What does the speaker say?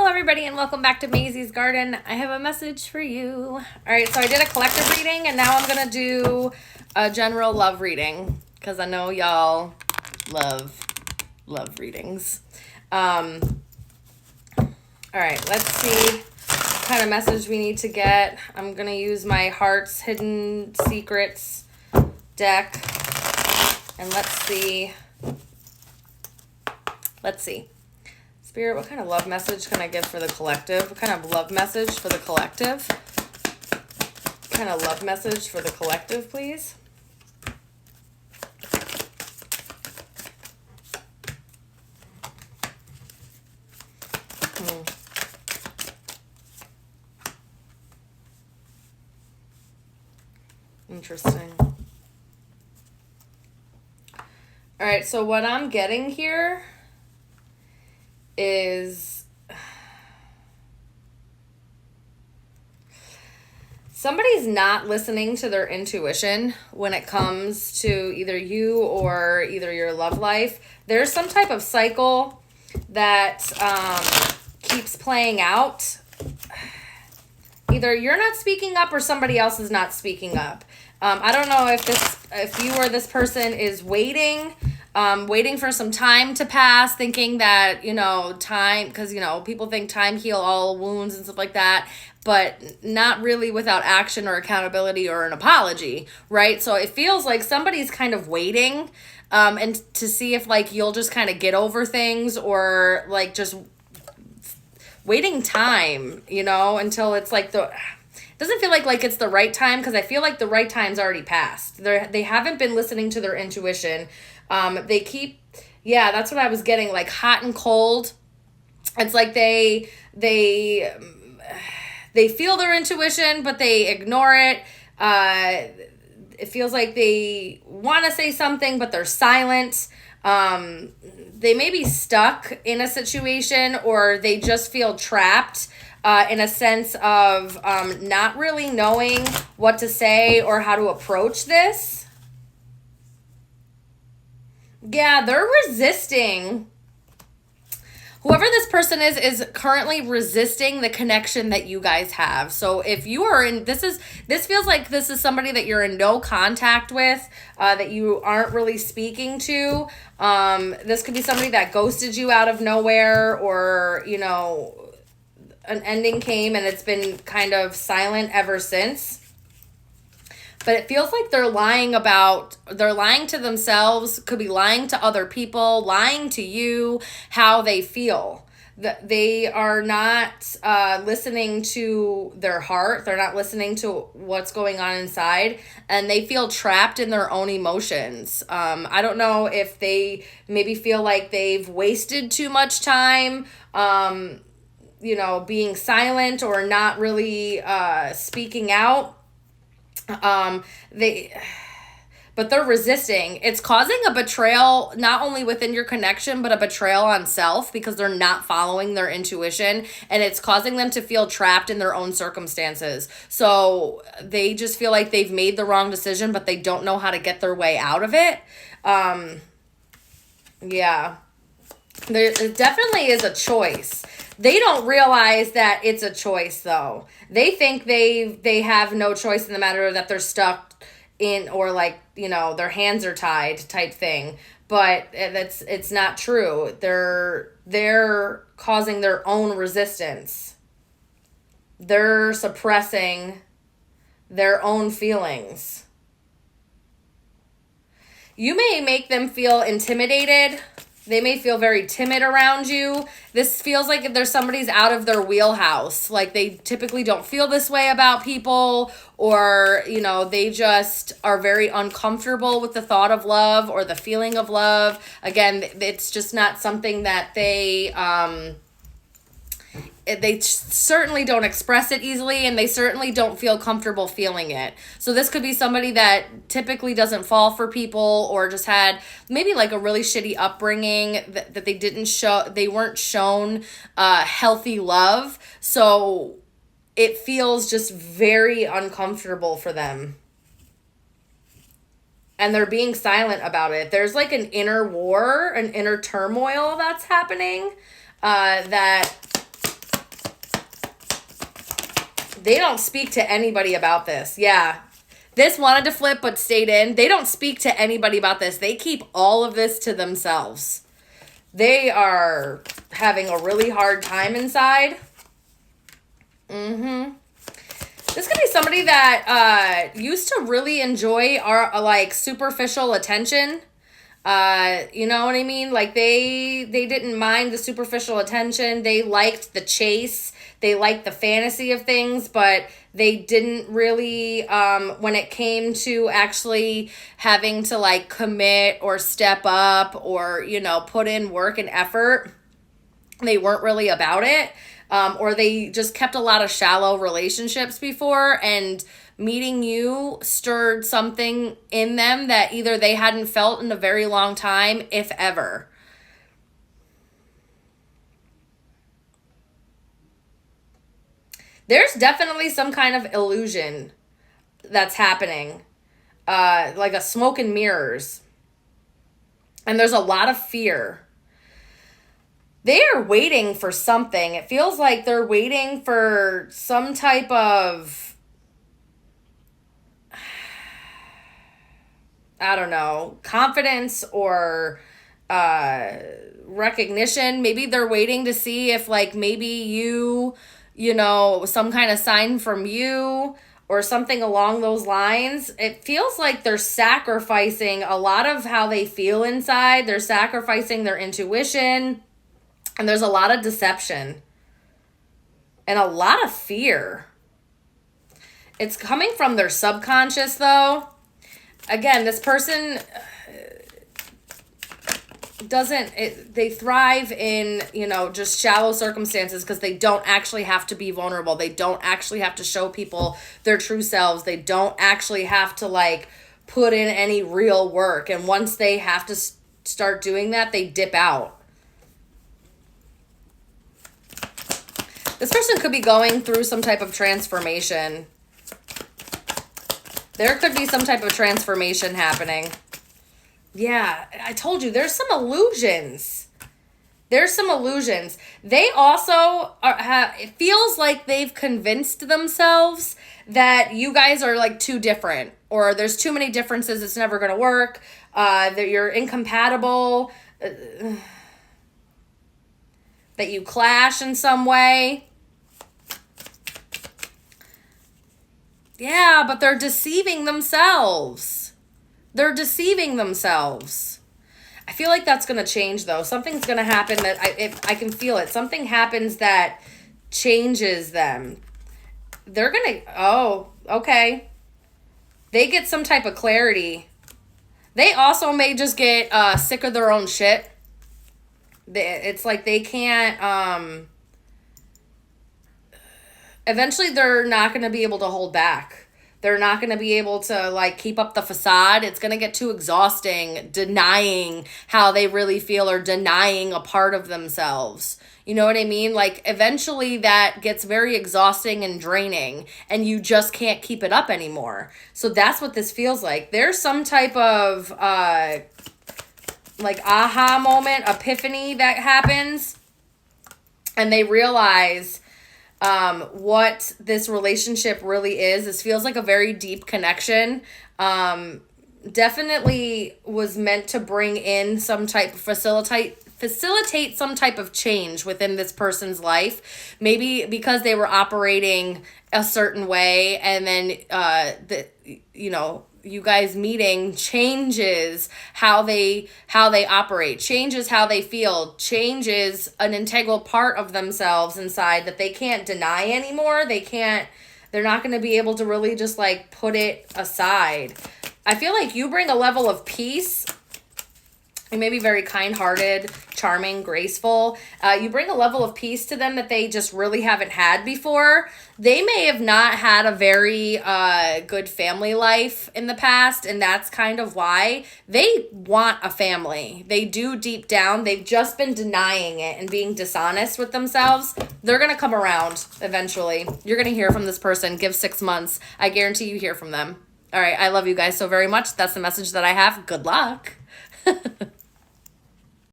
everybody, and welcome back to Mazysgarden. I have a message for you. All right, so I did a collective reading, and now I'm going to do a general love reading because I know y'all love readings. All right, let's see what kind of message we need to get. I'm going to use my Heart's Hidden Secrets deck, and let's see. Spirit, what kind of love message can I give for the collective? What kind of love message for the collective? What kind of love message for the collective, please? Interesting. All right, so what I'm getting here is somebody's not listening to their intuition when it comes to either you or either your love life. There's some type of cycle that keeps playing out. Either you're not speaking up or somebody else is not speaking up. I don't know if you or this person is waiting for some time to pass, thinking that, time, because, people think time heal all wounds and stuff like that, but not really without action or accountability or an apology, right? So it feels like somebody's kind of waiting and to see if, you'll just kind of get over things or, just waiting time, until it's doesn't feel like it's the right time, because I feel like the right time's already passed. They haven't been listening to their intuition. They keep, that's what I was getting, hot and cold. It's like they feel their intuition, but they ignore it. It feels like they want to say something, but they're silent. They may be stuck in a situation, or they just feel trapped in a sense of not really knowing what to say or how to approach this. Yeah, they're resisting. Whoever this person is currently resisting the connection that you guys have. So if you are this feels like this is somebody that you're in no contact with, that you aren't really speaking to. This could be somebody that ghosted you out of nowhere, or, an ending came and it's been kind of silent ever since. But it feels like they're lying to themselves, could be lying to other people, lying to you, how they feel. They are not listening to their heart. They're not listening to what's going on inside, and they feel trapped in their own emotions. I don't know if they maybe feel like they've wasted too much time, being silent or not really speaking out. But they're resisting. It's causing a betrayal, not only within your connection, but a betrayal on self, because they're not following their intuition, and it's causing them to feel trapped in their own circumstances. So they just feel like they've made the wrong decision, but they don't know how to get their way out of it. There definitely is a choice. They don't realize that it's a choice, though. They think they have no choice in the matter that they're stuck in, or their hands are tied type thing. But it's not true. They're causing their own resistance. They're suppressing their own feelings. You may make them feel intimidated. They may feel very timid around you. This feels like there's somebody's out of their wheelhouse. Like they typically don't feel this way about people, or, they just are very uncomfortable with the thought of love or the feeling of love. Again, it's just not something that they certainly don't express it easily, and they certainly don't feel comfortable feeling it. So this could be somebody that typically doesn't fall for people, or just had maybe a really shitty upbringing that they weren't shown healthy love. So it feels just very uncomfortable for them. And they're being silent about it. There's an inner war, an inner turmoil that's happening that They don't speak to anybody about this. Yeah. This wanted to flip but stayed in. They don't speak to anybody about this. They keep all of this to themselves. They are having a really hard time inside. This could be somebody that used to really enjoy our like superficial attention. You know what I mean? Like they didn't mind the superficial attention. They liked the chase. They liked the fantasy of things, but they didn't really, when it came to actually having to like commit or step up or, you know, put in work and effort, they weren't really about it. Or they just kept a lot of shallow relationships before, and meeting you stirred something in them that either they hadn't felt in a very long time, if ever. There's definitely some kind of illusion that's happening, like a smoke and mirrors. And there's a lot of fear. They are waiting for something. It feels like they're waiting for some type of, I don't know, confidence or recognition. Maybe they're waiting to see if like maybe you know, some kind of sign from you or something along those lines. It feels like they're sacrificing a lot of how they feel inside. They're sacrificing their intuition. And there's a lot of deception and a lot of fear. It's coming from their subconscious, though. Again, this person they thrive in, you know, just shallow circumstances because they don't actually have to be vulnerable. They don't actually have to show people their true selves. They don't actually have to, like, put in any real work. And once they have to start doing that, they dip out. This person could be going through some type of transformation. There could be some type of transformation happening. Yeah, I told you, there's some illusions. There's some illusions. They also it feels like they've convinced themselves that you guys are like too different, or there's too many differences, it's never going to work, that you're incompatible, that you clash in some way. Yeah, but they're deceiving themselves. They're deceiving themselves. I feel like that's going to change, though. Something's going to happen that I can feel it. Something happens that changes them. They're going to... Oh, okay. They get some type of clarity. They also may just get sick of their own shit. It's like they can't... Eventually, they're not going to be able to hold back. They're not going to be able to, like, keep up the facade. It's going to get too exhausting denying how they really feel or denying a part of themselves. You know what I mean? Like, eventually that gets very exhausting and draining, and you just can't keep it up anymore. So that's what this feels like. There's some type of, like, aha moment, epiphany that happens, and they realize... what this relationship really is. This feels like a very deep connection. Definitely was meant to bring in some type of facilitate some type of change within this person's life. Maybe because they were operating a certain way, and then you guys meeting changes how they operate, changes how they feel, changes an integral part of themselves inside that they can't deny anymore. They're not going to be able to really just like put it aside. I feel like you bring a level of peace. You may be very kind-hearted, charming, graceful. You bring a level of peace to them that they just really haven't had before. They may have not had a very good family life in the past, and that's kind of why they want a family. They do deep down. They've just been denying it and being dishonest with themselves. They're going to come around eventually. You're going to hear from this person. Give 6 months. I guarantee you hear from them. All right, I love you guys so very much. That's the message that I have. Good luck.